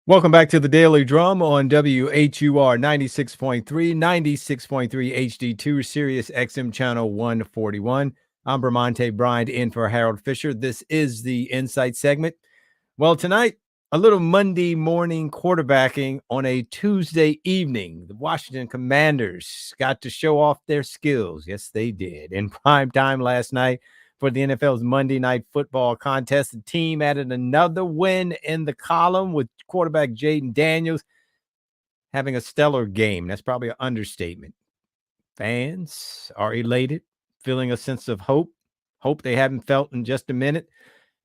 Welcome back to the Daily Drum on WHUR 96.3, 96.3 HD2, Sirius XM Channel 141. I'm Bramante Bryant in for Harold Fisher. This is the Insight segment. Well, tonight, a little Monday morning quarterbacking on a Tuesday evening. The Washington Commanders got to show off their skills. Yes, they did. In prime time last night for the NFL's Monday Night Football contest, the team added another win in the column with quarterback Jayden Daniels having a stellar game. That's probably an understatement. Fans are elated, feeling a sense of hope they haven't felt in just a minute.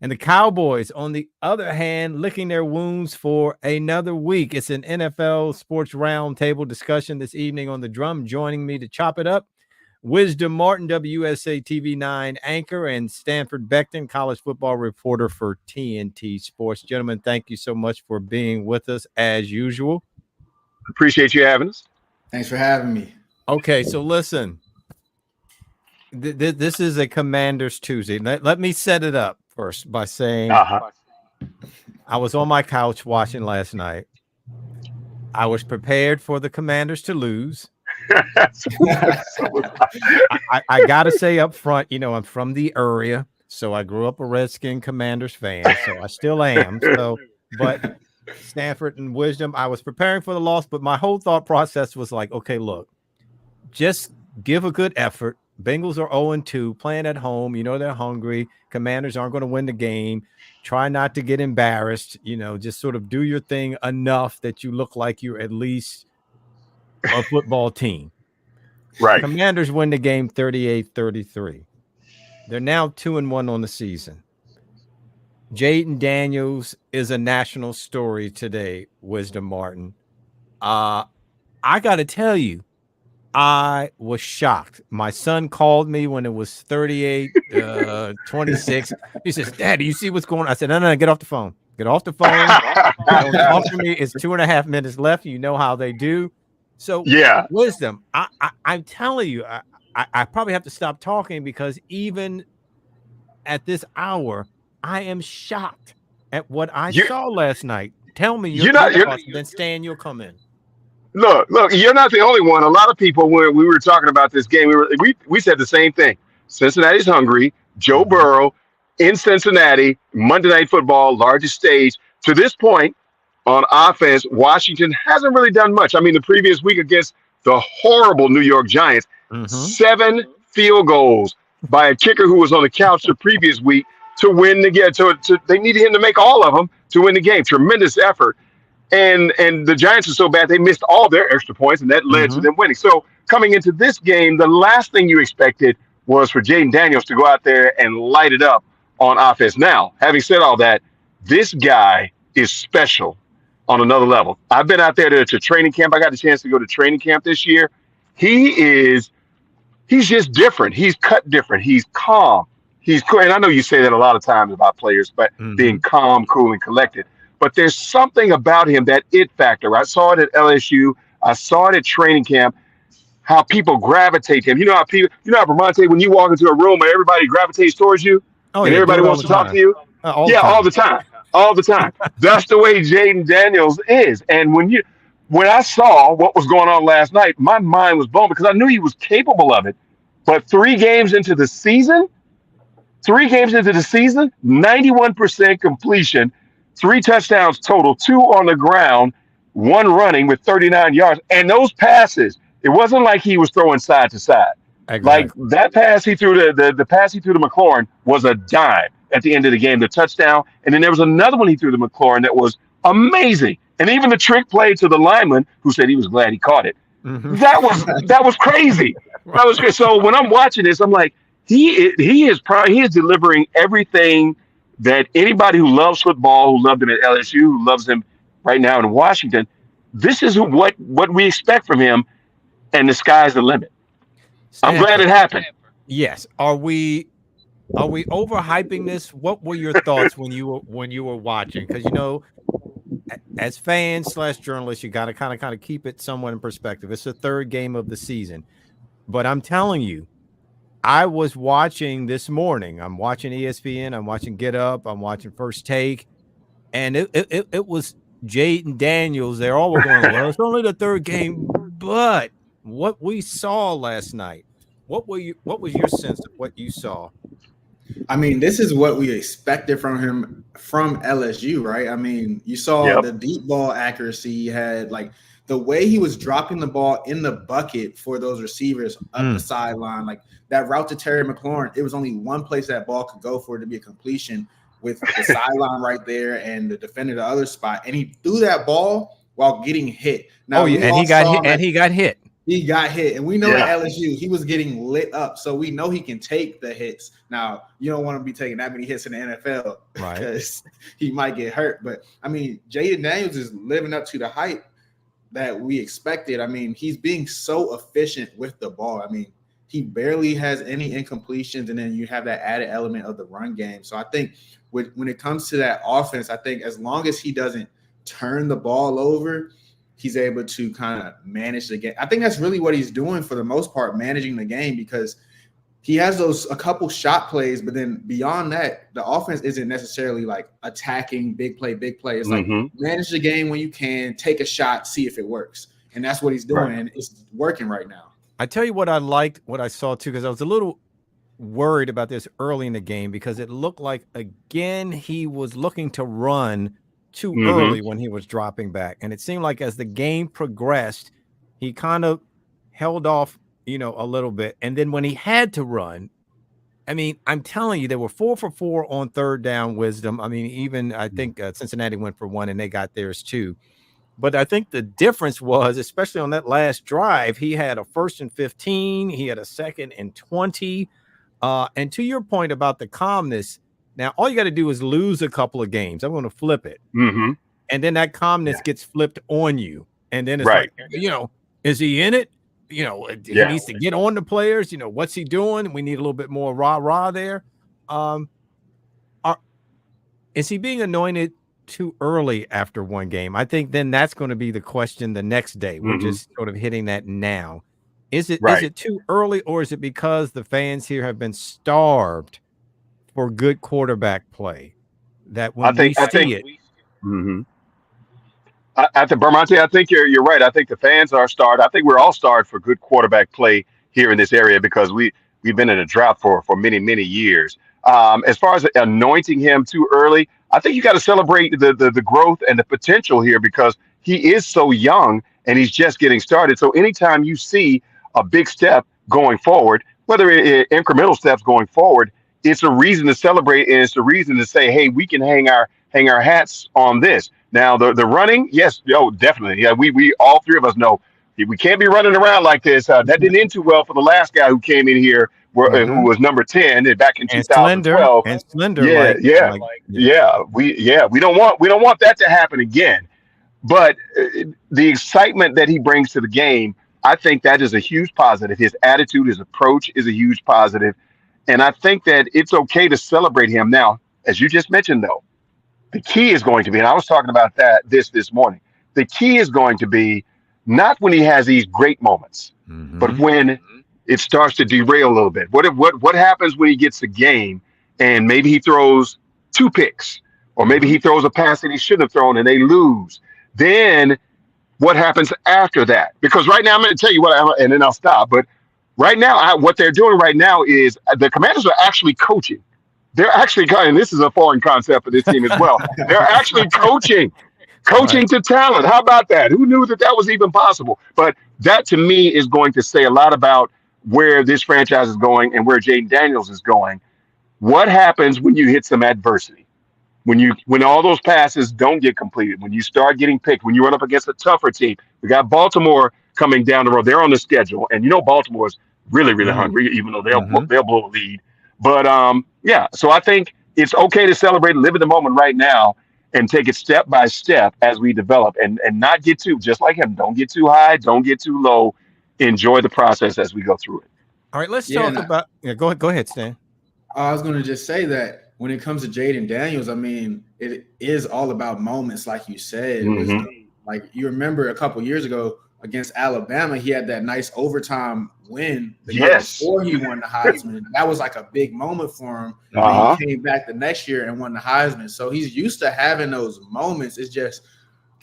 And the Cowboys, on the other hand, licking their wounds for another week. It's an NFL Sports Roundtable discussion this evening on the Drum. Joining me to chop it up, Wisdom Martin, WUSA TV9 anchor, and Stanford Becton, college football reporter for TNT Sports. Gentlemen, thank you so much for being with us as usual. Appreciate you having us. Thanks for having me. Okay, so listen, this is a Commanders Tuesday. Let me set it up first by saying I was on my couch watching last night. I was prepared for the Commanders to lose. I gotta say up front, I'm from the area, so I grew up a Redskin Commanders fan, so I still am. So, but Stanford and Wisdom, I was preparing for the loss, but my whole thought process was like, okay, look, just give a good effort. Bengals are 0-2, playing at home. They're hungry. Commanders aren't going to win the game. Try not to get embarrassed. Just sort of do your thing enough that you look like you're at least a football team. Right. Commanders win the game 38-33. They're now 2-1 on the season. Jayden Daniels is a national story today, Wisdom Martin. I got to tell you, I was shocked. My son called me when it was 38-26. He says, "Dad, do you see what's going on?" I said, no, get off the phone. Get off the phone. Don't talk to me. It's 2.5 minutes left. You know how they do. So, yeah, Wisdom, I'm telling you, I probably have to stop talking because even at this hour, I am shocked at what I saw last night. Tell me your thoughts, then Stan, you'll come in. Look, you're not the only one. A lot of people, when we were talking about this game, we said the same thing. Cincinnati's hungry. Joe Burrow in Cincinnati, Monday Night Football, largest stage. To this point, on offense, Washington hasn't really done much. I mean, the previous week against the horrible New York Giants, 7 field goals by a kicker who was on the couch the previous week to win the game. They needed him to make all of them to win the game. Tremendous effort. And the Giants are so bad, they missed all their extra points, and that led to them winning. So coming into this game, the last thing you expected was for Jayden Daniels to go out there and light it up on offense. Now, having said all that, this guy is special on another level. I've been out there to training camp. I got the chance to go to training camp this year. He's just different. He's cut different. He's calm. He's cool. And I know you say that a lot of times about players, but being calm, cool, and collected. But there's something about him, that it factor. I saw it at LSU. I saw it at training camp, how people gravitate to him. How Bramante, when you walk into a room and everybody gravitates towards you, and everybody wants to talk to you? All the time. All the time. That's the way Jayden Daniels is. And when I saw what was going on last night, my mind was blown because I knew he was capable of it. But 3 games into the season, 91% completion, 3 touchdowns total, 2 on the ground, 1 running with 39 yards. And those passes, it wasn't like he was throwing side to side. Exactly. Like that pass he threw the pass he threw to McLaurin was a dime at the end of the game, the touchdown. And then there was another one he threw to McLaurin that was amazing. And even the trick play to the lineman, who said he was glad he caught it. That was crazy. That was great. So when I'm watching this, I'm like, he is delivering everything that anybody who loves football, who loved him at LSU, who loves him right now in Washington, this is what we expect from him, and the sky's the limit. I'm glad it happened. Yes. Are we overhyping this? What were your thoughts when you were watching? Because as fans / journalists, you got to kind of keep it somewhat in perspective. It's the 3rd game of the season, but I'm telling you, I was watching this morning. I'm watching ESPN. I'm watching Get Up. I'm watching First Take, and it was Jayden Daniels. They're all going, well, it's only the third game, but what we saw last night, what was your sense of what you saw? I mean, this is what we expected from him from LSU, right? I mean, you saw the deep ball accuracy he had, like the way he was dropping the ball in the bucket for those receivers up the sideline, like that route to Terry McLaurin. It was only one place that ball could go for it to be a completion, with the sideline right there and the defender the other spot, and he threw that ball while getting hit. Now, he got hit. He got hit, and we know at LSU he was getting lit up, so we know he can take the hits. Now, you don't want to be taking that many hits in the NFL, right? Because he might get hurt. But I mean, Jayden Daniels is living up to the hype that we expected. I mean, he's being so efficient with the ball. I mean, he barely has any incompletions, and then you have that added element of the run game. So I think when it comes to that offense, I think as long as he doesn't turn the ball over, he's able to kind of manage the game. I think that's really what he's doing for the most part, managing the game, because he has a couple shot plays, but then beyond that, the offense isn't necessarily like attacking big play. It's like manage the game when you can, take a shot, see if it works. And that's what he's doing. And it's working right now. I tell you what I liked, what I saw too, because I was a little worried about this early in the game, because it looked like, again, he was looking to run too early when he was dropping back. And it seemed like as the game progressed, he kind of held off, a little bit. And then when he had to run, I mean, I'm telling you, they were 4 for 4 on third down wisdom. I mean, even I think Cincinnati went for 1 and they got theirs too. But I think the difference was, especially on that last drive, he had a 1st and 15. He had a 2nd and 20. And to your point about the calmness, now all you got to do is lose a couple of games. I'm going to flip it. And then that calmness gets flipped on you. And then it's like, is he in it? He needs to get on the players. What's he doing? We need a little bit more rah-rah there. Is he being anointed too early after one game? I think then that's going to be the question the next day. We're just sort of hitting that now. Is it too early, or is it because the fans here have been starved for good quarterback play that when we see it? I think Bermonte, I think you're right. I think the fans are starved. I think we're all starved for good quarterback play here in this area, because we've been in a drought for many years. As far as anointing him too early, I think you got to celebrate the growth and the potential here, because he is so young and he's just getting started. So anytime you see a big step going forward, whether it incremental steps going forward, it's a reason to celebrate, and it's a reason to say, hey, we can hang our hats on this. Now, the running, yes, definitely. Yeah, we all three of us know we can't be running around like this. That didn't end too well for the last guy who came in here, who was number 10 back in 2012. Slender. We don't want that to happen again. But the excitement that he brings to the game, I think that is a huge positive. His attitude, his approach is a huge positive. And I think that it's okay to celebrate him. Now, as you just mentioned, though, the key is going to be, and I was talking about that this morning, the key is going to be not when he has these great moments, but when it starts to derail a little bit. What happens when he gets a game and maybe he throws 2 picks, or maybe he throws a pass that he shouldn't have thrown and they lose? Then what happens after that? Because right now, I'm going to tell you and then I'll stop. But right now, what they're doing right now is the Commanders are actually coaching. They're actually, and this is a foreign concept for this team as well. They're actually coaching to talent. How about that? Who knew that was even possible? But that, to me, is going to say a lot about where this franchise is going and where Jayden Daniels is going. What happens when you hit some adversity? When all those passes don't get completed, when you start getting picked, when you run up against a tougher team. We got Baltimore coming down the road. They're on the schedule, and Baltimore's really hungry, even though they'll blow a lead. But so I think it's okay to celebrate and live in the moment right now and take it step by step as we develop, and not get too, just like him, don't get too high, don't get too low. Enjoy the process as we go through it. All right, let's talk about go ahead, Stan. I was going to just say that when it comes to Jayden Daniels, I mean, it is all about moments, like you said. Like you remember a couple years ago against Alabama, he had that nice overtime win the year before he won the Heisman. That was like a big moment for him. And he came back the next year and won the Heisman. So he's used to having those moments. It's just,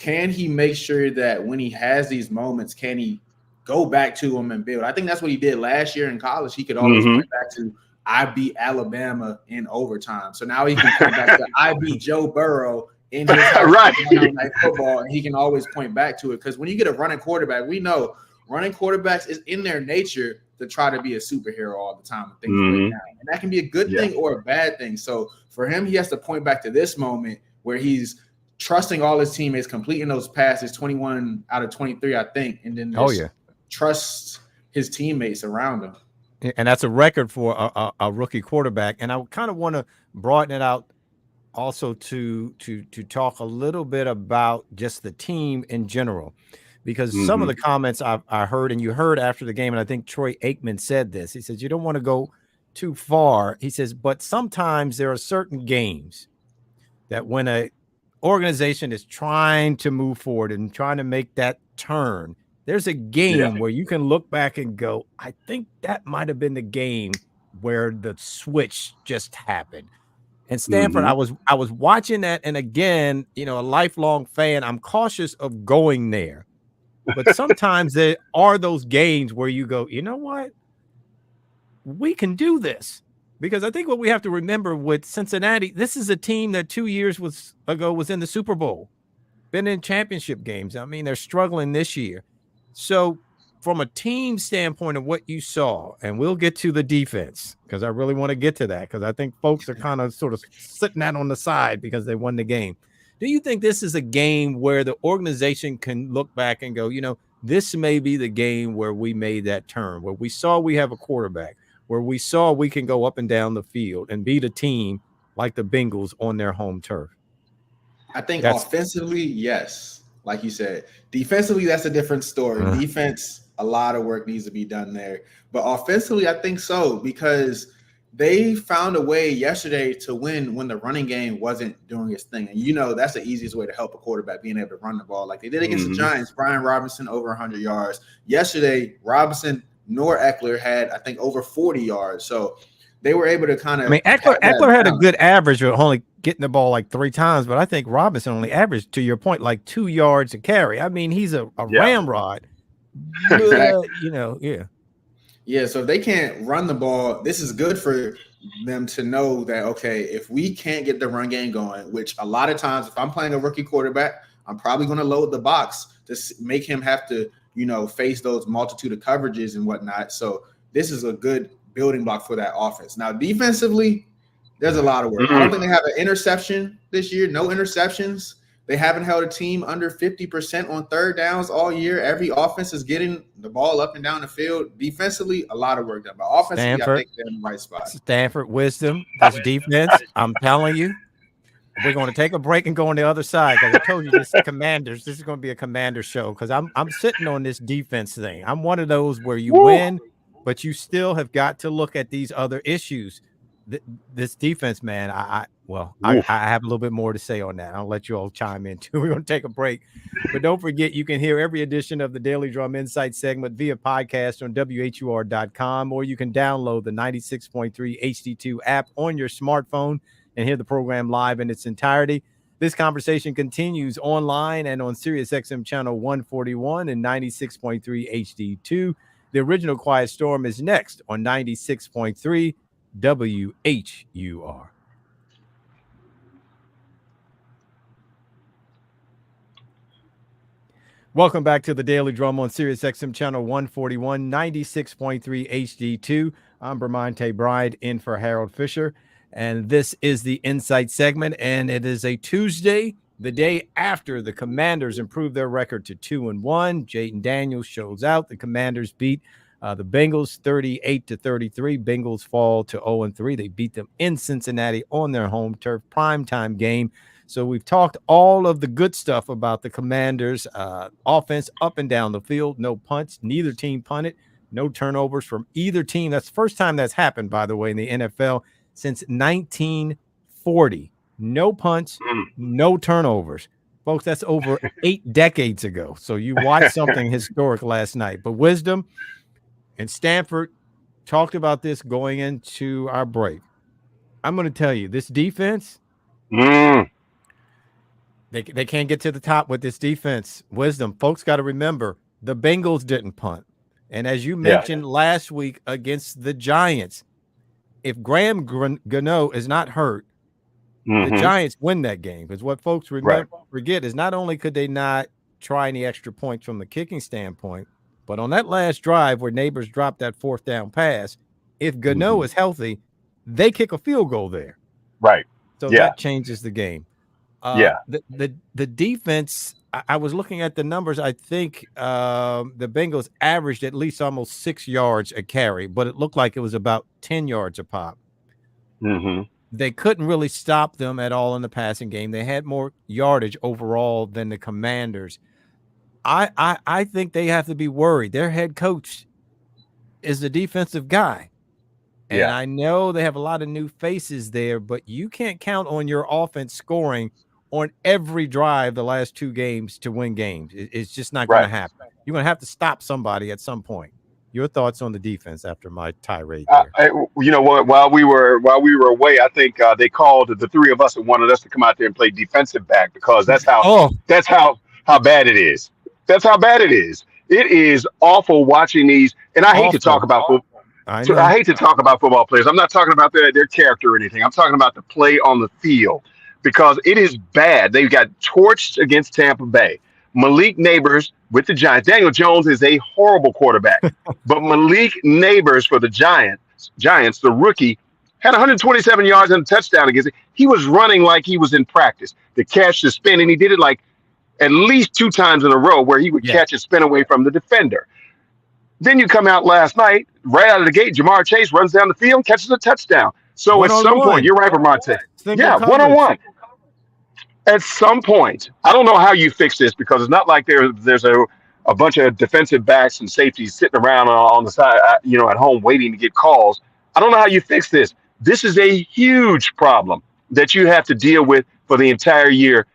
can he make sure that when he has these moments, can he go back to them and build? I think that's what he did last year in college. He could always point back to, I beat Alabama in overtime. So now he can point back to, I beat Joe Burrow in his right. night football, and he can always point back to it. Because when you get a running quarterback, we know running quarterbacks is in their nature to try to be a superhero all the time. And, and that can be a good thing or a bad thing. So for him, he has to point back to this moment where he's trusting all his teammates, completing those passes, 21 out of 23, I think. And then trust his teammates around him. And that's a record for a rookie quarterback. And I kind of want to broaden it out also to talk a little bit about just the team in general, because some of the comments I heard, and you heard after the game, and I think Troy Aikman said this. He says, you don't want to go too far. He says, but sometimes there are certain games that when a organization is trying to move forward and trying to make that turn, there's a game where you can look back and go, I think that might have been the game where the switch just happened. And Stanford, I was watching that, and again, a lifelong fan, I'm cautious of going there. But sometimes there are those games where you go, you know what? We can do this. Because I think what we have to remember with Cincinnati, this is a team that 2 years ago was in the Super Bowl, been in championship games. I mean, they're struggling this year. So from a team standpoint of what you saw, and we'll get to the defense because I really want to get to that because I think folks are kind of sort of sitting that on the side because they won the game. Do you think this is a game where the organization can look back and go, this may be the game where we made that turn, where we saw we have a quarterback, where we saw we can go up and down the field and beat a team like the Bengals on their home turf? I think offensively, yes. Like you said, defensively, that's a different story. Defense, a lot of work needs to be done there. But offensively, I think so, because they found a way yesterday to win when the running game wasn't doing its thing. And that's the easiest way to help a quarterback, being able to run the ball. Like they did against the Giants, Brian Robinson over 100 yards. Yesterday, Robinson nor Eckler had, I think, over 40 yards. So they were able to kind of. I mean, Eckler had a good average of only getting the ball like 3 times, but I think Robinson only averaged, to your point, like 2 yards a carry. I mean, he's a ramrod. Exactly. Yeah, so if they can't run the ball, this is good for them to know that, okay, if we can't get the run game going, which a lot of times if I'm playing a rookie quarterback, I'm probably going to load the box to make him have to, face those multitude of coverages and whatnot. So this is a good building block for that offense. Now, defensively, there's a lot of work. I don't think they have an interception this year, no interceptions. They haven't held a team under 50% on third downs all year. Every offense is getting the ball up and down the field. Defensively, a lot of work done. But offensively, I think they're in the right spot. Stanford wisdom. That's defense. I'm telling you. We're going to take a break and go on the other side because I told you this is Commanders. This is going to be a Commander show because I'm sitting on this defense thing. I'm one of those where you win, but you still have got to look at these other issues. This defense, man, I have a little bit more to say on that. I'll let you all chime in too. We're going to take a break. But don't forget, you can hear every edition of the Daily Drum Insight segment via podcast on WHUR.com, or you can download the 96.3 HD2 app on your smartphone and hear the program live in its entirety. This conversation continues online and on Sirius XM channel 141 and 96.3 HD2. The original Quiet Storm is next on 96.3 WHUR. Welcome back to the Daily Drum on Sirius XM channel 141, 96.3 HD2. I'm Bramante Bride in for Harold Fisher, and this is the Insight segment, and it is a Tuesday, the day after the Commanders improved their record to 2-1. Jayden Daniels shows out. The Commanders beat the Bengals 38-33. Bengals fall to 0-3. They beat them in Cincinnati on their home turf, primetime game. So we've talked all of the good stuff about the Commanders' offense up and down the field. No punts. Neither team punted. No turnovers from either team. That's the first time that's happened, by the way, in the NFL since 1940. No punts, no turnovers. Folks, that's over 8 decades ago. So you watched something historic last night. But Wisdom and Stanford talked about this going into our break. I'm going to tell you, this defense, They can't get to the top with this defense. Wisdom, folks got to remember the Bengals didn't punt, and as you mentioned last week against the Giants, if Graham Gano is not hurt, the Giants win that game. Because what folks forget is not only could they not try any extra points from the kicking standpoint, but on that last drive where Neighbors dropped that fourth down pass, if Gano is healthy, they kick a field goal there. Right. So that changes the game. The defense, I was looking at the numbers. I think the Bengals averaged at least almost 6 yards a carry, but it looked like it was about 10 yards a pop. They couldn't really stop them at all in the passing game. They had more yardage overall than the Commanders. I think they have to be worried. Their head coach is the defensive guy. And I know they have a lot of new faces there, but you can't count on your offense scoring on every drive the last 2 games to win games. It's just not going to happen. You're going to have to stop somebody at some point. Your thoughts on the defense after my tirade there? You know what? While we were away, I think they called the 3 of us and wanted us to come out there and play defensive back because that's how bad it is. That's how bad it is. It is awful watching these. And I hate to talk about football. I hate to talk about football players. I'm not talking about their character or anything. I'm talking about the play on the field because it is bad. They got torched against Tampa Bay. Malik Neighbors with the Giants. Daniel Jones is a horrible quarterback, but Malik Neighbors for the Giants, the rookie, had 127 yards and a touchdown against it. He was running like he was in practice. The catch, the spin, and he did it like at least 2 times in a row where he would catch and spin away from the defender. Then you come out last night, right out of the gate, Jamar Chase runs down the field, catches a touchdown. So at some point, you're right, Vermonte. One-on-one. At some point, I don't know how you fix this because it's not like there's a bunch of defensive backs and safeties sitting around on the side, at home waiting to get calls. I don't know how you fix this. This is a huge problem that you have to deal with for the entire year.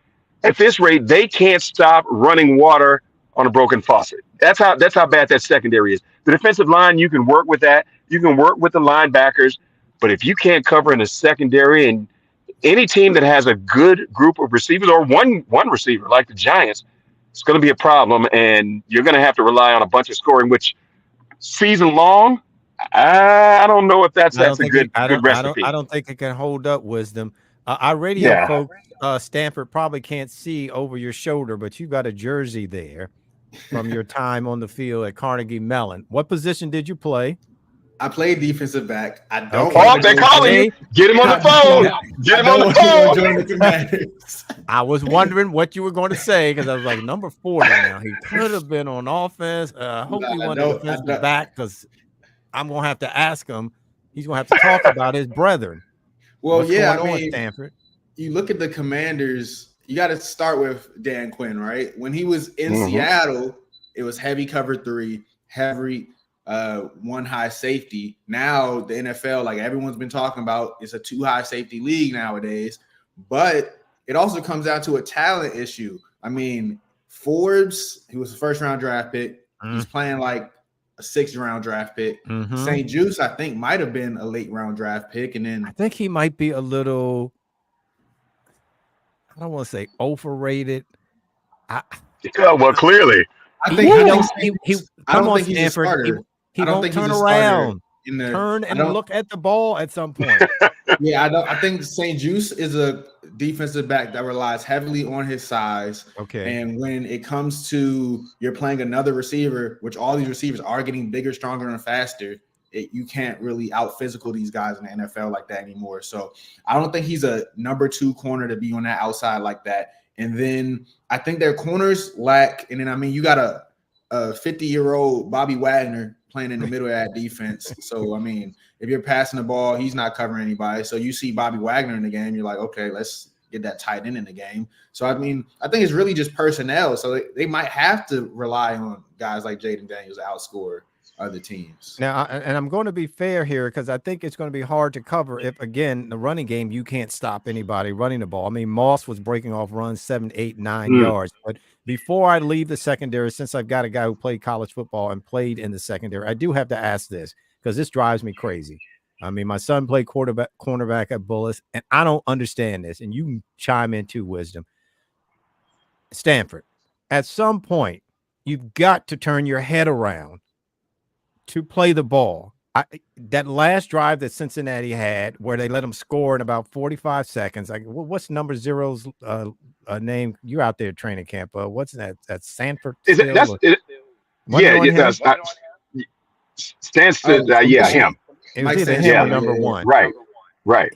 At this rate, they can't stop running water on a broken faucet. That's how bad that secondary is. The defensive line, you can work with that. You can work with the linebackers. But if you can't cover in the secondary, and any team that has a good group of receivers or one receiver like the Giants, it's going to be a problem. And you're going to have to rely on a bunch of scoring, which season long, I don't know if that's a good recipe. I don't think it can hold up, Wisdom. Our radio folks, Stanford probably can't see over your shoulder, but you got a jersey there from your time on the field at Carnegie Mellon. What position did you play? I played defensive back. I don't. Oh, they're calling you. Get him on the phone. Get him on the phone. I was wondering what you were going to say because I was like, number 40 now. He could have been on offense. Hope he won the defensive back because I'm going to have to ask him. He's going to have to talk about his brethren. Well, What's going on, Stanford? You look at the Commanders. You got to start with Dan Quinn, right? When he was in Seattle, it was heavy cover 3, heavy one high safety. Now the NFL, like everyone's been talking about, it's a 2 high safety league nowadays. But it also comes down to a talent issue. I mean, Forbes, he was a 1st round draft pick. He's playing like a 6th round draft pick. St. Juice, I think, might have been a late round draft pick. And then I think he might be a little, I don't want to say overrated. Well, clearly. I think he come on, Stanford. He won't turn around. Turn and look at the ball at some point. I think St. Juice is a defensive back that relies heavily on his size. Okay. And when it comes to you're playing another receiver, which all these receivers are getting bigger, stronger, and faster, you can't really out physical these guys in the NFL like that anymore. So I don't think he's a number 2 corner to be on that outside like that. And then I think their corners lack. And then, I mean, you got a 50-year-old Bobby Wagner playing in the middle of that defense. So, I mean, if you're passing the ball, he's not covering anybody. So you see Bobby Wagner in the game, you're like, okay, let's get that tight end in the game. So, I mean, I think it's really just personnel. So they might have to rely on guys like Jayden Daniels to outscore other teams. Now, and I'm going to be fair here because I think it's going to be hard to cover if, again, the running game, you can't stop anybody running the ball. I mean, Moss was breaking off runs 7, 8, 9 yards. But before I leave the secondary, since I've got a guy who played college football and played in the secondary, I do have to ask this because this drives me crazy. I mean, my son played cornerback at Bullis, and I don't understand this. And you can chime in too, Wisdom. Stanford, at some point, you've got to turn your head around to play the ball. That last drive that Cincinnati had, where they let them score in about 45 seconds. Like, what's number zero's name? You're out there training camp. What's that? That's Sanford. Is it? That's it. Yeah, that's Stanford. Yeah, him. It was either him or number one. Right.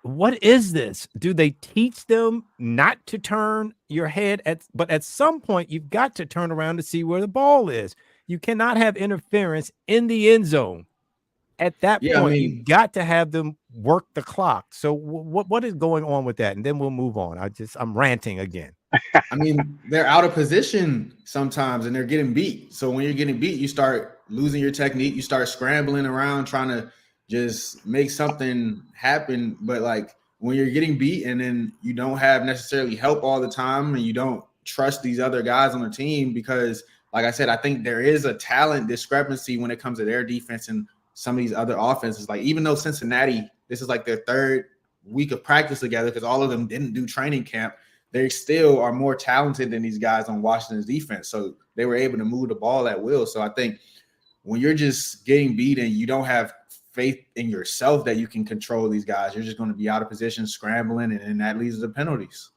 What is this? Do they teach them not to turn your head but at some point you've got to turn around to see where the ball is. You cannot have interference in the end zone. At that point, you've got to have them work the clock. So what is going on with that? And then we'll move on. I'm ranting again. I mean, they're out of position sometimes and they're getting beat. So when you're getting beat, you start losing your technique. You start scrambling around trying to just make something happen. But like when you're getting beat and then you don't have necessarily help all the time and you don't trust these other guys on the team because, like I said, I think there is a talent discrepancy when it comes to their defense and some of these other offenses. Like even though Cincinnati, this is like their third week of practice together because all of them didn't do training camp, they still are more talented than these guys on Washington's defense. So they were able to move the ball at will. So I think when you're just getting beat and you don't have faith in yourself that you can control these guys, you're just going to be out of position, scrambling, and that leads to penalties.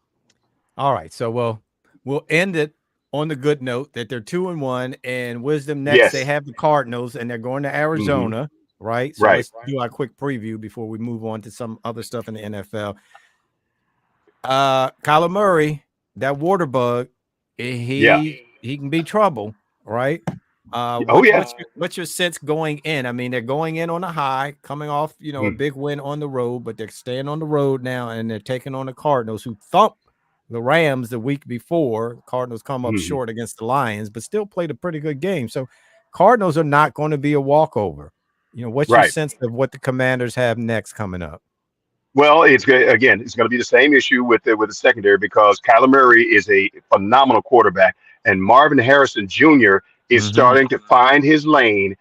All right. So we'll end it on the good note that they're 2-1 and Wisdom next. Yes. They have the Cardinals and they're going to Arizona, right? So let's do our quick preview before we move on to some other stuff in the NFL. Kyler Murray, that water bug, he can be trouble, right? What's your sense going in? I mean, they're going in on a high, coming off, a big win on the road, but they're staying on the road now and they're taking on the Cardinals who thumped the Rams the week before. Cardinals come up short against the Lions, but still played a pretty good game. So Cardinals are not going to be a walkover. What's your sense of what the Commanders have next coming up? Well, it's going to be the same issue with the secondary because Kyler Murray is a phenomenal quarterback, and Marvin Harrison Jr. is starting to find his lane.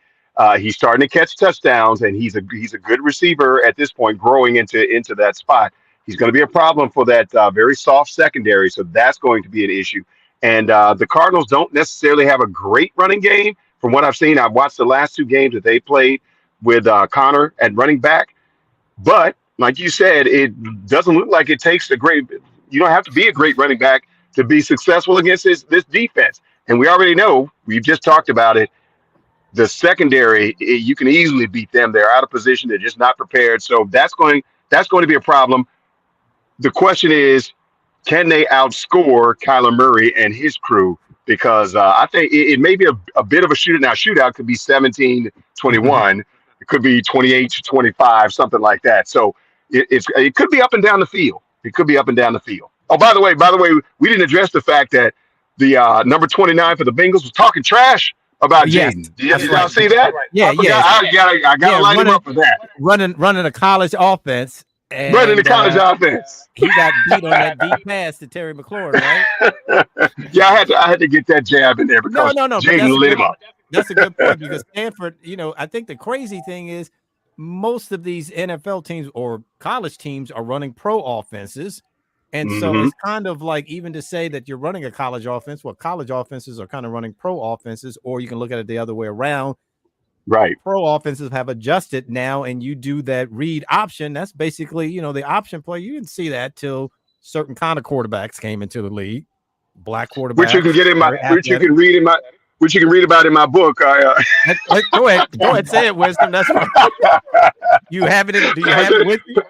He's starting to catch touchdowns, and he's a good receiver at this point, growing into that spot. He's going to be a problem for that very soft secondary, so that's going to be an issue. And the Cardinals don't necessarily have a great running game. From what I've seen, I've watched the last two games that they played with Connor at running back. But like you said, it doesn't look like it takes you don't have to be a great running back to be successful against this defense. And we already know, we've just talked about it, the secondary, you can easily beat them. They're out of position. They're just not prepared. So that's going to be a problem. The question is, can they outscore Kyler Murray and his crew? Because I think it may be a bit of a shootout. Now, shootout could be 17-21. It could be 28-25, something like that. So it could be up and down the field. It could be up and down the field. Oh, by the way, we didn't address the fact that the number 29 for the Bengals was talking trash about Jayden. Did y'all see that? Yeah, I got to line him up for that. Running a college offense. Running the college offense. He got beat on that deep pass to Terry McLaurin, right? Yeah, I had to get that jab in there because Jayden lit him up. That's a good point because Stanford, I think the crazy thing is most of these NFL teams or college teams are running pro offenses. And so it's kind of like, even to say that you're running a college offense, well, college offenses are kind of running pro offenses, or you can look at it the other way around. Right. Pro offenses have adjusted now, and you do that read option. That's basically, the option play. You didn't see that till certain kind of quarterbacks came into the league. Black quarterbacks. Which you can get which you can read about in my book. Go ahead, say it, Wisdom. That's right. You have it. Do you have it with you?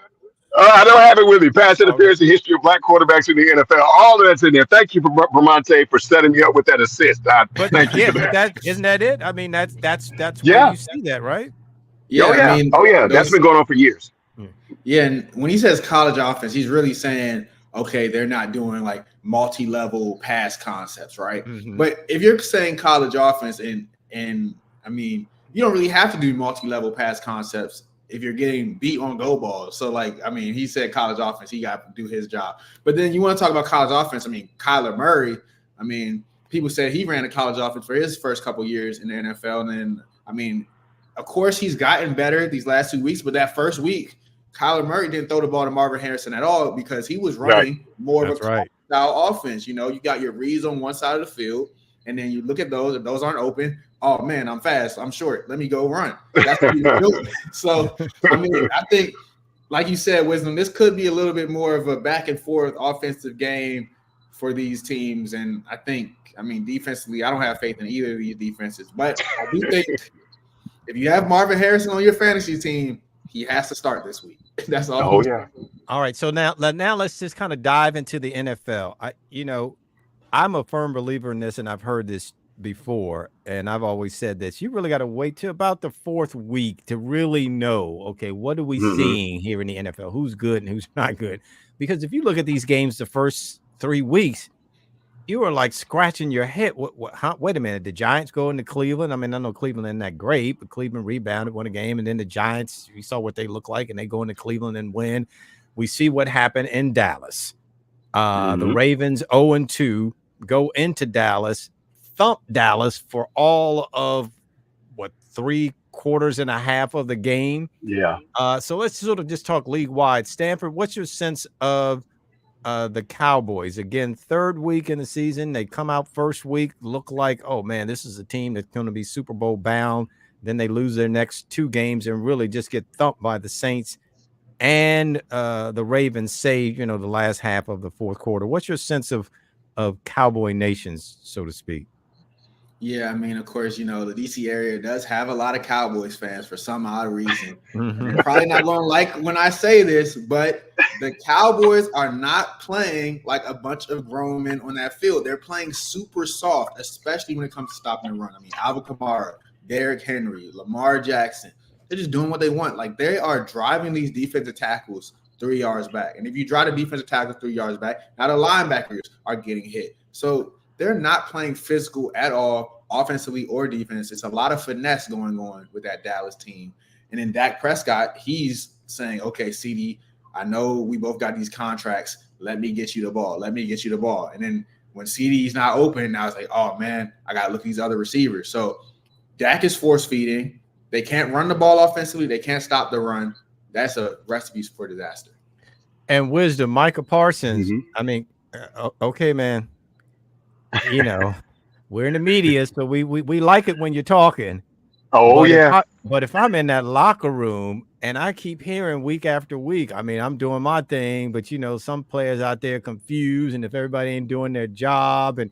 I don't have it with me. Past interference and history of black quarterbacks in the NFL. All of that's in there. Thank you, Bramante, for setting me up with that assist. Thank you. But isn't that it? I mean, that's where you see that, right? Yeah. That's been going on for years. Yeah, and when he says college offense, he's really saying, okay, they're not doing like multi-level pass concepts, right? But if you're saying college offense, and I mean, you don't really have to do multi-level pass concepts if you're getting beat on go balls. So, like, I mean, he said college offense, he got to do his job. But then you want to talk about college offense. I mean, Kyler Murray, I mean, people said he ran a college offense for his first couple years in the NFL. And then, I mean, of course, he's gotten better these last 2 weeks. But that first week, Kyler Murray didn't throw the ball to Marvin Harrison at all because he was running more of a style offense. You know, you got your reads on one side of the field, and then you look at those. If those aren't open, oh man, I'm fast, I'm short. Let me go run. That's what you're doing. So, I mean, I think, like you said, Wisdom, this could be a little bit more of a back and forth offensive game for these teams. And I think, I mean, defensively, I don't have faith in either of these defenses. But I do think if you have Marvin Harrison on your fantasy team, he has to start this week. That's all. Oh, yeah. All right. So now let's just kind of dive into the NFL. I'm a firm believer in this, and I've heard this before, and I've always said this. You really got to wait till about the 4th week to really know, okay, what are we seeing here in the NFL? Who's good and who's not good? Because if you look at these games the first 3 weeks, you are like scratching your head. Wait a minute. The Giants go into Cleveland. I mean, I know Cleveland isn't that great, but Cleveland rebounded, won a game, and then the Giants, we saw what they look like, and they go into Cleveland and win. We see what happened in Dallas. The Ravens 0-2 go into Dallas, thump Dallas for all of 3 quarters and a half of the game. Yeah. So let's sort of just talk league wide. Stanford, what's your sense of the Cowboys? Again, 3rd week in the season, they come out first week, look like, oh man, this is a team that's going to be Super Bowl bound. Then they lose their next 2 games and really just get thumped by the Saints and the Ravens, say, the last half of the 4th quarter. What's your sense of Cowboy nations, so to speak? Yeah, I mean, of course, the DC area does have a lot of Cowboys fans for some odd reason. They're probably not going to like when I say this, but the Cowboys are not playing like a bunch of grown men on that field. They're playing super soft, especially when it comes to stopping and run. I mean, Alvin Kamara, Derrick Henry, Lamar Jackson, they're just doing what they want. Like, they are driving these defensive tackles 3 yards back. And if you drive the defensive tackle 3 yards back, now the linebackers are getting hit. So they're not playing physical at all, offensively or defense. It's a lot of finesse going on with that Dallas team. And then Dak Prescott, he's saying, okay, CD, I know we both got these contracts. Let me get you the ball. Let me get you the ball. And then when CD's not open, now it's like, oh, man, I got to look at these other receivers. So Dak is force feeding. They can't run the ball offensively. They can't stop the run. That's a recipe for disaster. And Wisdom, Micah Parsons, I mean, okay, man. We're in the media, so we like it when you're talking. Oh, but yeah. But if I'm in that locker room and I keep hearing week after week, I mean, I'm doing my thing, but, some players out there confused, and if everybody ain't doing their job, and,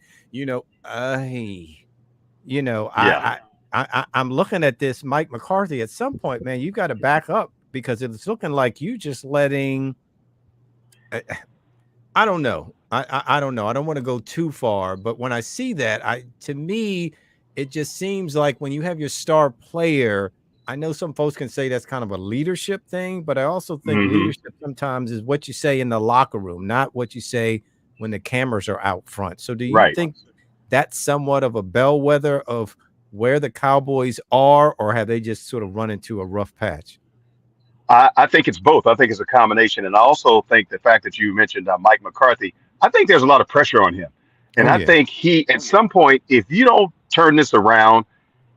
I'm looking at this Mike McCarthy. At some point, man, you got to back up, because it's looking like you just letting I don't know. I don't know. I don't want to go too far, but when I see that, to me, it just seems like when you have your star player, I know some folks can say that's kind of a leadership thing, but I also think leadership sometimes is what you say in the locker room, not what you say when the cameras are out front. So do you think that's somewhat of a bellwether of where the Cowboys are, or have they just sort of run into a rough patch? I think it's both. I think it's a combination. And I also think the fact that you mentioned Mike McCarthy, I think there's a lot of pressure on him. And I think he, at some point, if you don't turn this around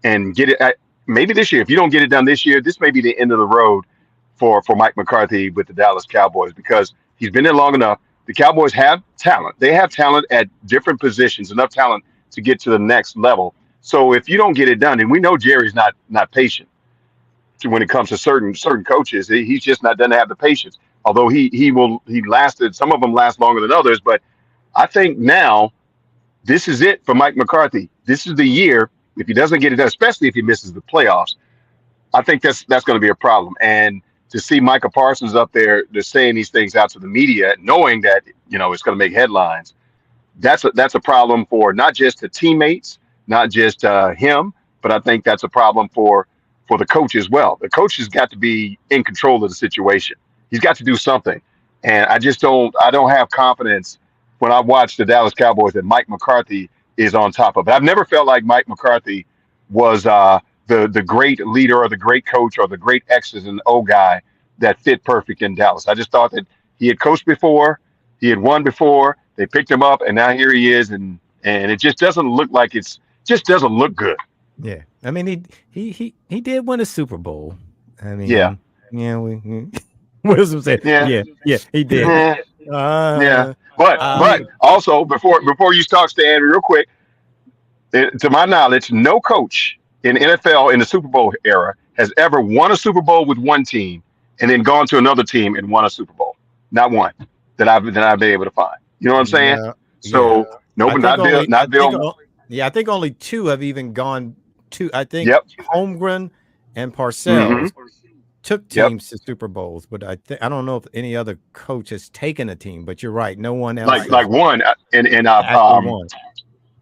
and get it, maybe this year, if you don't get it done this year, this may be the end of the road for Mike McCarthy with the Dallas Cowboys, because he's been there long enough. The Cowboys have talent. They have talent at different positions, enough talent to get to the next level. So if you don't get it done, and we know Jerry's not patient when it comes to certain coaches, he's just doesn't have the patience. Although he lasted, some of them last longer than others, but I think now this is it for Mike McCarthy. This is the year. If he doesn't get it done, especially if he misses the playoffs, I think that's going to be a problem. And to see Micah Parsons up there, they're saying these things out to the media, knowing that it's going to make headlines. That's a problem for not just the teammates, not just him, but I think that's a problem for the coach as well. The coach has got to be in control of the situation. He's got to do something. And I don't have confidence when I watch the Dallas Cowboys that Mike McCarthy is on top of it. I've never felt like Mike McCarthy was the great leader or the great coach or the great X's and O guy that fit perfect in Dallas. I just thought that he had coached before, he had won before, they picked him up, and now here he is, and it just doesn't look like just doesn't look good. Yeah, I mean, he did win a Super Bowl. I mean, yeah, Wisdom said, yeah, he did. Yeah, but also before you start, Stan, real quick, to my knowledge, no coach in NFL in the Super Bowl era has ever won a Super Bowl with one team and then gone to another team and won a Super Bowl. Not one that I've been able to find. You know what I'm saying? So nobody, not Bill. I think only two have even gone to. I think Yep. Holmgren and Parcells took teams to Super Bowls, but I don't know if any other coach has taken a team. But you're right, no one else. Like one in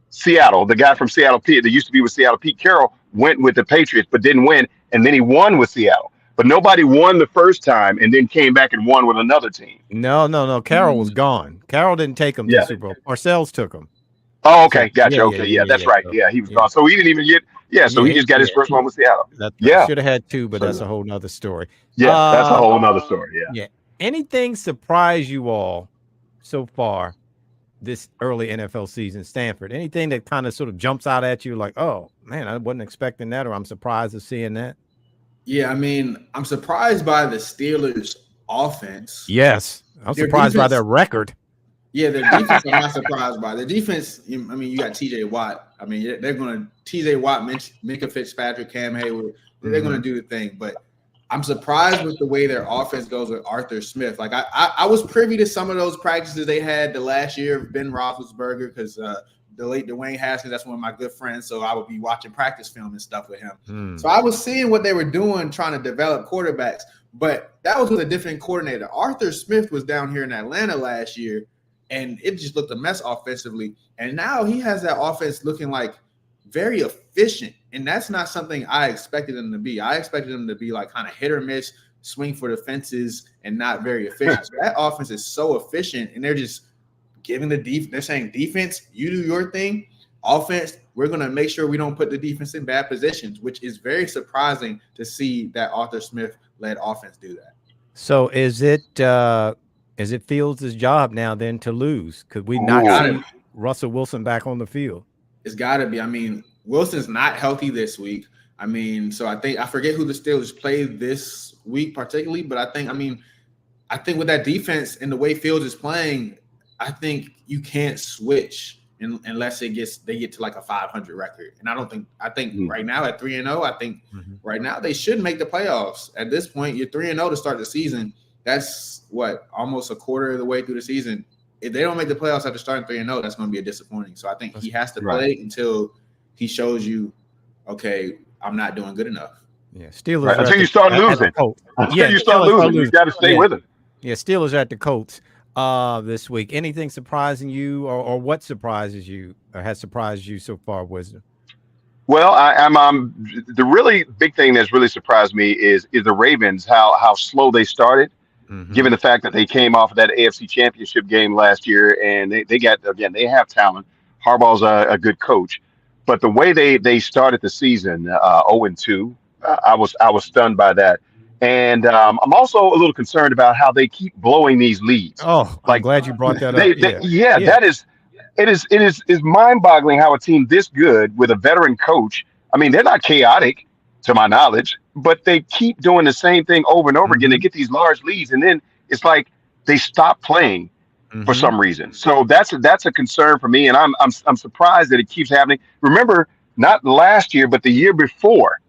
Seattle, the guy from Seattle, Pete, that used to be with Seattle, Pete Carroll, went with the Patriots but didn't win, and then he won with Seattle. But nobody won the first time and then came back and won with another team. No. Carroll was gone. Carroll didn't take him to the Super Bowl. Parcells took him. Oh, okay, gotcha. That's right. Yeah, he was gone. So he didn't even get. Yeah, so he just got his first one with Seattle. Should have had two, but that's a whole nother story. Yeah, that's a whole nother story. Yeah. Anything surprise you all so far this early NFL season, Stanford? Anything that kind of sort of jumps out at you like, oh man, I wasn't expecting that, or I'm surprised of seeing that? Yeah, I mean, I'm surprised by the Steelers' offense. Yes, I'm surprised by their record. Yeah, their defense I'm not surprised by. The defense, I mean, you got TJ Watt. I mean, they're going to TJ Watt, Minka Fitzpatrick, Cam Hayward. They're going to do the thing. But I'm surprised with the way their offense goes with Arthur Smith. Like, I was privy to some of those practices they had the last year of Ben Roethlisberger because the late Dwayne Haskins, that's one of my good friends. So I would be watching practice film and stuff with him. So I was seeing what they were doing, trying to develop quarterbacks. But that was with a different coordinator. Arthur Smith was down here in Atlanta last year, and it just looked a mess offensively. And now he has that offense looking like very efficient. And that's not something I expected him to be. I expected him to be like kind of hit or miss, swing for the fences, and not very efficient. So that offense is so efficient, and they're just giving they're saying defense, you do your thing. Offense, we're going to make sure we don't put the defense in bad positions, which is very surprising to see that Arthur Smith-led offense do that. So is it Fields' job now then to lose? Could we not see Russell Wilson back on the field? It's got to be. I mean, Wilson's not healthy this week. I mean, so I forget who the Steelers played this week particularly, but I think with that defense and the way Fields is playing, I think you can't switch unless they get to like a 500 record. And I think right now at 3-0, I think right now they should make the playoffs. At this point, you're 3-0 to start the season. That's almost a quarter of the way through the season. If they don't make the playoffs after starting 3-0, that's going to be a disappointing. So I think he has to play until he shows you, okay, I'm not doing good enough. Yeah, Steelers until you start losing. Until you start losing, you got to stay with it. Yeah, Steelers are at the Colts this week. Anything surprising you, or what surprises you, or has surprised you so far, Wisdom? Well, I'm the really big thing that's really surprised me is the Ravens, how slow they started, given the fact that they came off of that AFC Championship game last year, and they have talent. Harbaugh's a good coach, but the way they started the season 0-2, I was stunned by that. And I'm also a little concerned about how they keep blowing these leads. Oh, I'm glad you brought that up. It is mind-boggling how a team this good with a veteran coach. I mean, they're not chaotic, to my knowledge, but they keep doing the same thing over and over again. They get these large leads, and then it's like they stop playing for some reason. So that's a concern for me, and I'm surprised that it keeps happening. Remember, not last year, but the year before,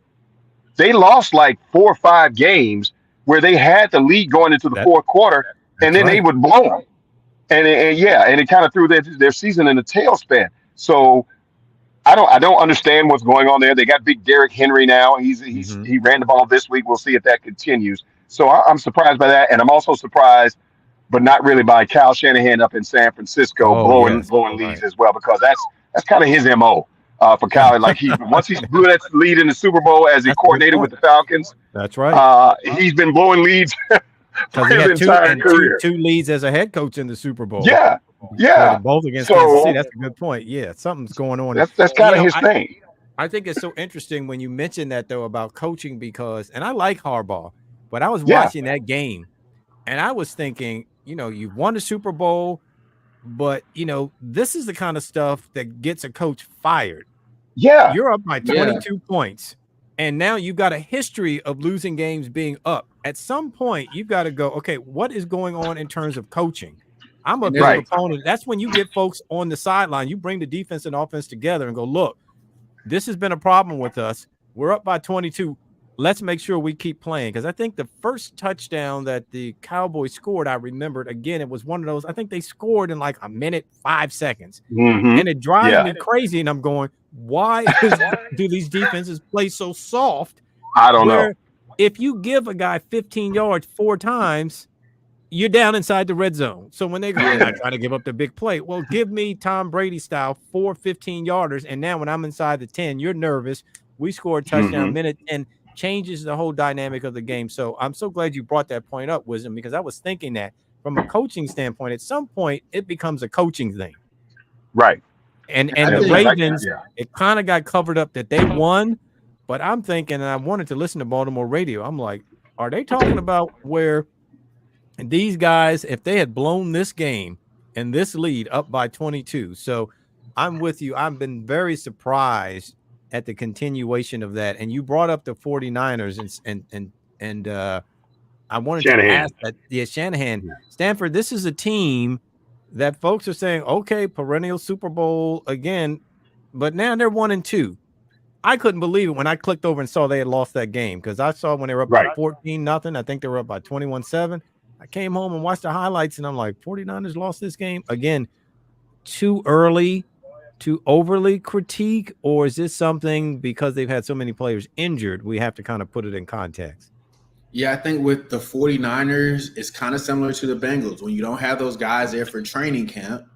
they lost like 4 or 5 games where they had the lead going into the fourth quarter, and then they would blow them. And it kind of threw their season in a tailspin. So I don't understand what's going on there. They got big Derrick Henry now. He ran the ball this week. We'll see if that continues. So I'm surprised by that, and I'm also surprised, but not really, by Kyle Shanahan up in San Francisco blowing leads as well, because that's kind of his MO. For Kyle, like once he's blew that lead in the Super Bowl as he coordinated with the Falcons. That's right. He's been blowing leads for his entire career. Two leads as a head coach in the Super Bowl. Yeah. Both against Kansas City. That's a good point. Yeah, something's going on. That's kind of his thing. I think it's so interesting when you mention that, though, about coaching, because, and I like Harbaugh, but I was watching that game and I was thinking, you've won the Super Bowl, but, this is the kind of stuff that gets a coach fired. Yeah. You're up by 22 points, and now you've got a history of losing games being up. At some point, you've got to go, okay, what is going on in terms of coaching? I'm a big proponent. That's when you get folks on the sideline. You bring the defense and offense together and go, look, this has been a problem with us. We're up by 22. Let's make sure we keep playing. Because I think the first touchdown that the Cowboys scored, I remembered, again, it was one of those, I think they scored in like a minute, 5 seconds. And it drives me crazy. And I'm going, why do these defenses play so soft? I don't know. If you give a guy 15 yards 4 times, you're down inside the red zone. So when they go, I'm not trying to give up the big play. Well, give me Tom Brady style 4 15-yarders. And now when I'm inside the 10, you're nervous. We scored a touchdown minute and changes the whole dynamic of the game. So I'm so glad you brought that point up, Wisdom, because I was thinking that from a coaching standpoint, at some point it becomes a coaching thing. Right. And the Ravens, it kind of got covered up that they won. But I'm thinking, and I wanted to listen to Baltimore radio. I'm like, are they talking about where these guys, if they had blown this game and this lead up by 22? So I'm with you. I've been very surprised at the continuation of that. And you brought up the 49ers and I wanted to ask that. Yeah, Shanahan. Stanford, this is a team that folks are saying, okay, perennial Super Bowl again, but now they're 1-2. I couldn't believe it when I clicked over and saw they had lost that game, because I saw when they were up by 14-0. I think they were up by 21-7. I came home and watched the highlights, and I'm like, 49ers lost this game? Again, too early to overly critique, or is this something because they've had so many players injured, we have to kind of put it in context? Yeah, I think with the 49ers, it's kind of similar to the Bengals. When you don't have those guys there for training camp,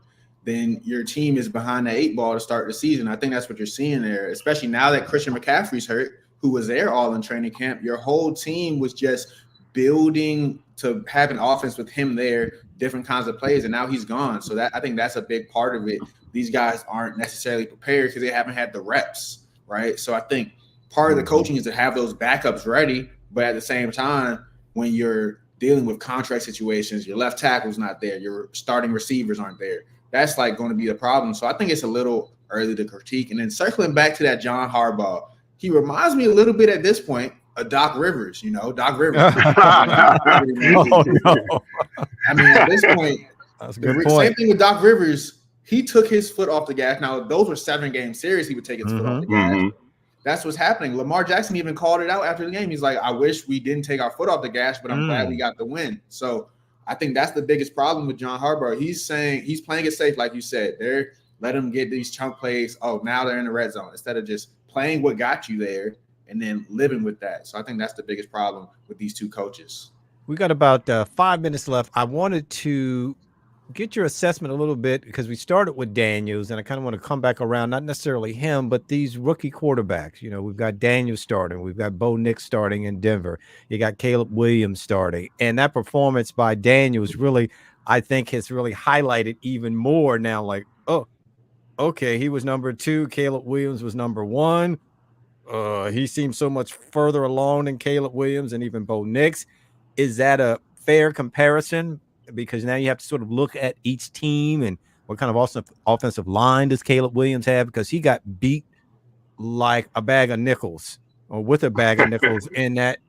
then your team is behind the 8 ball to start the season. I think that's what you're seeing there, especially now that Christian McCaffrey's hurt, who was there all in training camp. Your whole team was just building to have an offense with him there, different kinds of plays, and now he's gone. So that I think that's a big part of it. These guys aren't necessarily prepared because they haven't had the reps, right? So I think part of the coaching is to have those backups ready, but at the same time, when you're dealing with contract situations, your left tackle's not there, your starting receivers aren't there. That's like going to be the problem. So I think it's a little early to critique. And then circling back to that John Harbaugh, he reminds me a little bit at this point of Doc Rivers, Doc Rivers. I mean, at this point, that's a good point. Same thing with Doc Rivers. He took his foot off the gas. Now, those were 7-game series. He would take his foot off the gas. That's what's happening. Lamar Jackson even called it out after the game. He's like, I wish we didn't take our foot off the gas, but I'm glad we got the win. So I think that's the biggest problem with John Harbaugh. He's saying he's playing it safe, like you said. Let them get these chunk plays. Oh, now they're in the red zone, instead of just playing what got you there and then living with that. So I think that's the biggest problem with these two coaches. We got about 5 minutes left. I wanted to get your assessment a little bit, because we started with Daniels, and I kind of want to come back around, not necessarily him, but these rookie quarterbacks. We've got Daniels starting. We've got Bo Nix starting in Denver. You got Caleb Williams starting. And that performance by Daniels really, I think, has really highlighted even more now, like, oh, okay, he was number 2. Caleb Williams was number 1. He seems so much further along than Caleb Williams and even Bo Nix. Is that a fair comparison? Because now you have to sort of look at each team and what kind of offensive line does Caleb Williams have, because he got beat like a bag of nickels, or with a bag of nickels in that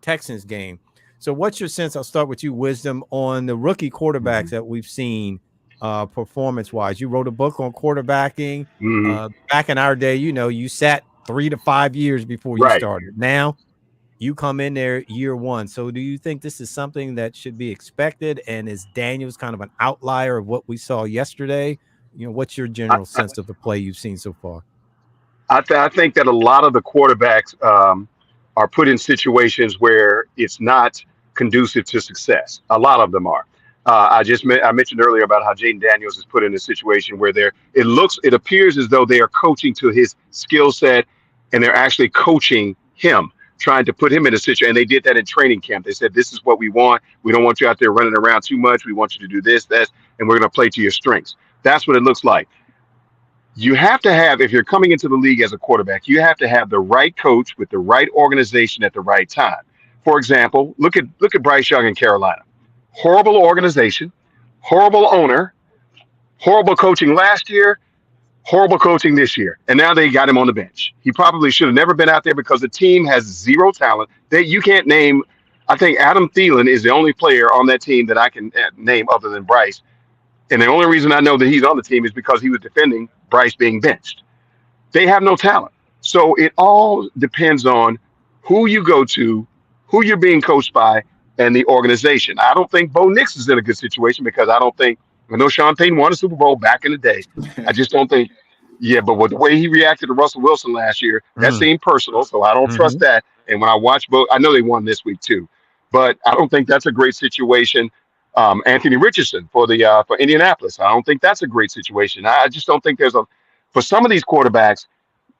Texans game. So what's your sense? I'll start with you, Wisdom, on the rookie quarterbacks that we've seen performance-wise. You wrote a book on quarterbacking. Back in our day, you sat 3 to 5 years before you started. Now you come in there year 1. So do you think this is something that should be expected? And is Daniels kind of an outlier of what we saw yesterday? What's your general sense of the play you've seen so far? I think that a lot of the quarterbacks are put in situations where it's not conducive to success. A lot of them are. I mentioned earlier about how Jayden Daniels is put in a situation where it appears as though they are coaching to his skill set, and they're actually coaching him, trying to put him in a situation. And they did that in training camp. They said, this is what we want. We don't want you out there running around too much. We want you to do this, and we're going to play to your strengths. That's what it looks like. You have to have, if you're coming into the league as a quarterback, you have to have the right coach with the right organization at the right time. For example, look at Bryce Young in Carolina. Horrible organization, horrible owner, horrible coaching last year, horrible coaching this year, and now they got him on the bench. He probably should have never been out there, because the team has zero talent. You can't name. I think Adam Thielen is the only player on that team that I can name other than Bryce And the only reason I know that he's on the team is because he was defending Bryce being benched. They have no talent. So it all depends on who you go to, who you're being coached by, and the organization. I don't think Bo Nix is in a good situation because I know Sean Payton won a Super Bowl back in the day. I just don't think, but with the way he reacted to Russell Wilson last year, that seemed personal. So I don't trust that. And when I watch Bo, I know they won this week too, but I don't think that's a great situation. Anthony Richardson for Indianapolis. I don't think that's a great situation. I just don't think for some of these quarterbacks,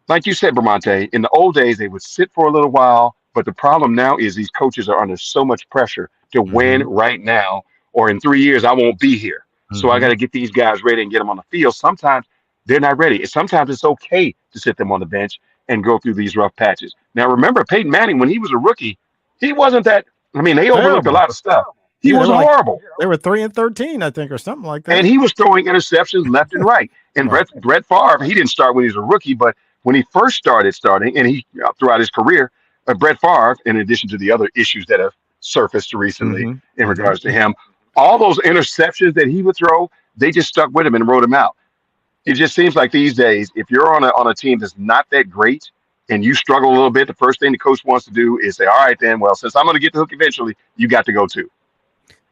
like you said, Bramante, in the old days, they would sit for a little while. But the problem now is these coaches are under so much pressure to win right now, or in 3 years, I won't be here. So I got to get these guys ready and get them on the field. Sometimes they're not ready. Sometimes it's okay to sit them on the bench and go through these rough patches. Now, remember, Peyton Manning, when he was a rookie, he wasn't that. I mean, they overlooked a lot of stuff. He was horrible. They were 3-13, I think, or something like that. And he was throwing interceptions left and right. And Brett Favre, he didn't start when he was a rookie, but when he first starting, and he throughout his career, Brett Favre, in addition to the other issues that have surfaced recently in regards to him, all those interceptions that he would throw, they just stuck with him and wrote him out. It just seems like these days, if you're on a team that's not that great and you struggle a little bit, the first thing the coach wants to do is say, all right, then, well, since I'm going to get the hook eventually, you got to go too.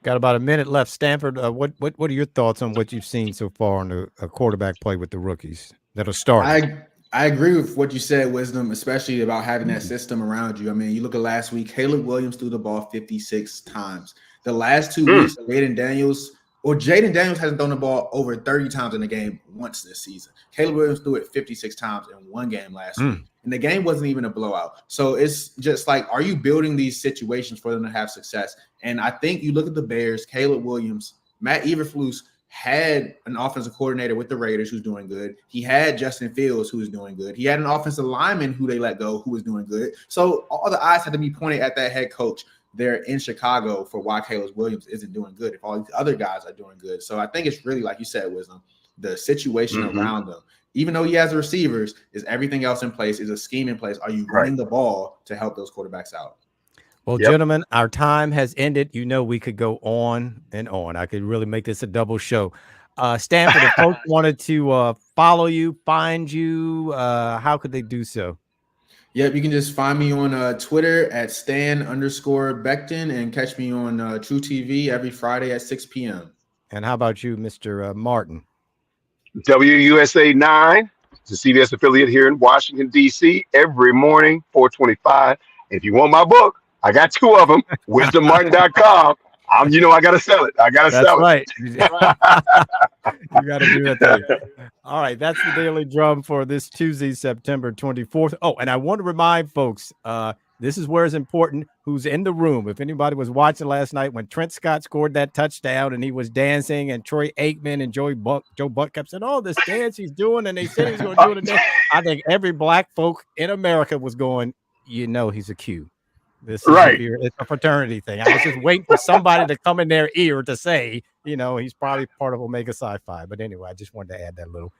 Got about a minute left. Stanford, what are your thoughts on what you've seen so far on the quarterback play with the rookies that are starting? I agree with what you said, Wisdom, especially about having that system around you. I mean, you look at last week, Caleb Williams threw the ball 56 times. The last 2 weeks, Jayden Daniels hasn't thrown the ball over 30 times in a game once this season. Caleb Williams threw it 56 times in one game last week. And the game wasn't even a blowout. So it's just like, are you building these situations for them to have success? And I think you look at the Bears, Caleb Williams, Matt Eberflus had an offensive coordinator with the Raiders who's doing good. He had Justin Fields who was doing good. He had an offensive lineman who they let go who was doing good. So all the eyes had to be pointed at that head coach there in Chicago for why Caleb Williams isn't doing good if all these other guys are doing good. So I think it's really, like you said, Wisdom, the situation around them. Even though he has the receivers, is everything else in place? Is a scheme in place? Are you running the ball to help those quarterbacks out? Well, gentlemen, our time has ended. You know, we could go on and on. I could really make this a double show. Stanford, if folks wanted to follow you, find you, how could they do so? Yep, you can just find me on Twitter at Stan_Becton and catch me on True TV every Friday at 6 p.m. And how about you, Mr. Martin? WUSA 9, the CBS affiliate here in Washington, D.C., every morning, 4:25. If you want my book, I got 2 of them, wisdommartin.com. I got to sell it. That's right. You got to do that thing. All right. That's the Daily Drum for this Tuesday, September 24th. Oh, and I want to remind folks, this is where it's important who's in the room. If anybody was watching last night when Trent Scott scored that touchdown and he was dancing and Troy Aikman and Joe Buck kept saying, oh, this dance he's doing, and they said he's going to do it today. I think every black folk in America was going, he's a Q. This is it's a fraternity thing. I was just waiting for somebody to come in their ear to say, he's probably part of Omega Sci-Fi. But anyway, I just wanted to add that little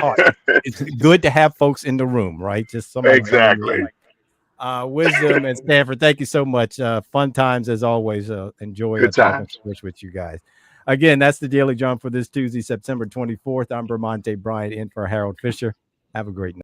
part. It's good to have folks in the room, right? Just somebody. Exactly. Wisdom and Stanford, thank you so much. Fun times as always. Enjoy talking sports with you guys. Again, that's the Daily Drum for this Tuesday, September 24th. I'm Bramante Bryant in for Harold Fisher. Have a great night.